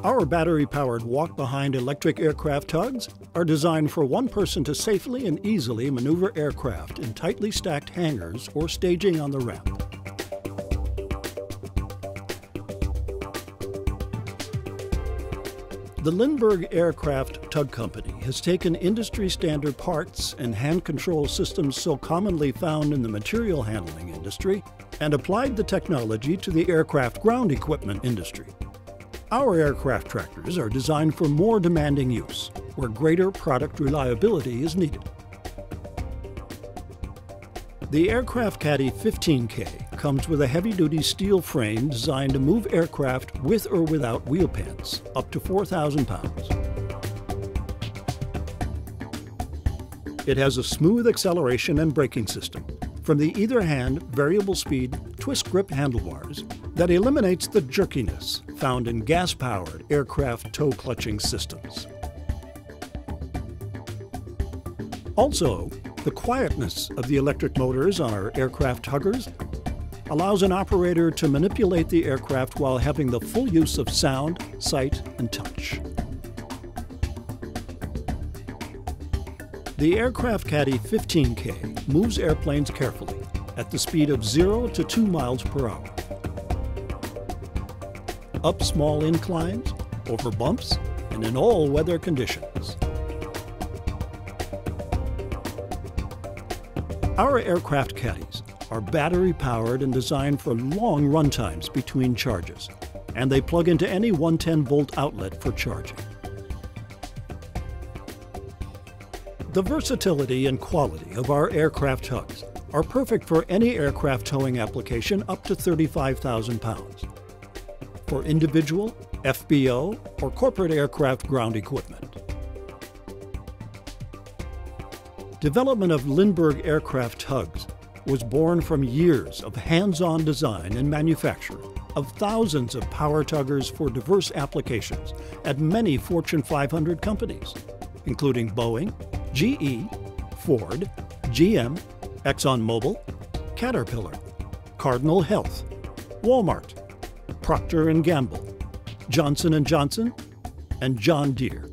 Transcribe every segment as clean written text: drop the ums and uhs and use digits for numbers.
Our battery-powered walk-behind electric aircraft tugs are designed for one person to safely and easily maneuver aircraft in tightly stacked hangars or staging on the ramp. The Lindbergh Aircraft Tug Company has taken industry-standard parts and hand control systems so commonly found in the material handling industry and applied the technology to the aircraft ground equipment industry. Our aircraft tractors are designed for more demanding use, where greater product reliability is needed. The Aircraft Caddy 15K comes with a heavy-duty steel frame designed to move aircraft with or without wheel pants, up to 4,000 pounds. It has a smooth acceleration and braking system from the either-hand variable-speed twist-grip handlebars that eliminates the jerkiness found in gas-powered aircraft toe-clutching systems. Also, the quietness of the electric motors on our aircraft tuggers allows an operator to manipulate the aircraft while having the full use of sound, sight, and touch. The Aircraft Caddy 15K moves airplanes carefully at the speed of 0 to 2 miles per hour. Up small inclines, over bumps, and in all weather conditions. Our aircraft caddies are battery-powered and designed for long run times between charges, and they plug into any 110-volt outlet for charging. The versatility and quality of our aircraft tugs are perfect for any aircraft towing application up to 35,000 pounds, for individual, FBO, or corporate aircraft ground equipment. Development of Lindbergh Aircraft Tugs was born from years of hands-on design and manufacture of thousands of power tuggers for diverse applications at many Fortune 500 companies, including Boeing, GE, Ford, GM, ExxonMobil, Caterpillar, Cardinal Health, Walmart, Procter & Gamble, Johnson & Johnson, and John Deere.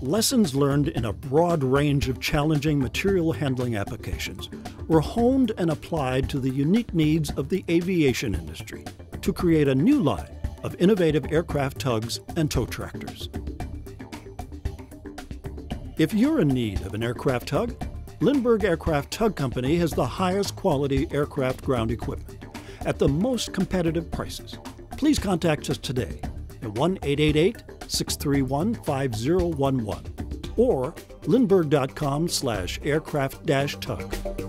Lessons learned in a broad range of challenging material handling applications were honed and applied to the unique needs of the aviation industry to create a new line of innovative aircraft tugs and tow tractors. If you're in need of an aircraft tug, Lindbergh Aircraft Tug Company has the highest quality aircraft ground equipment at the most competitive prices. Please contact us today at 1-888-631-5011 or lindbergh.com/aircraft-tug.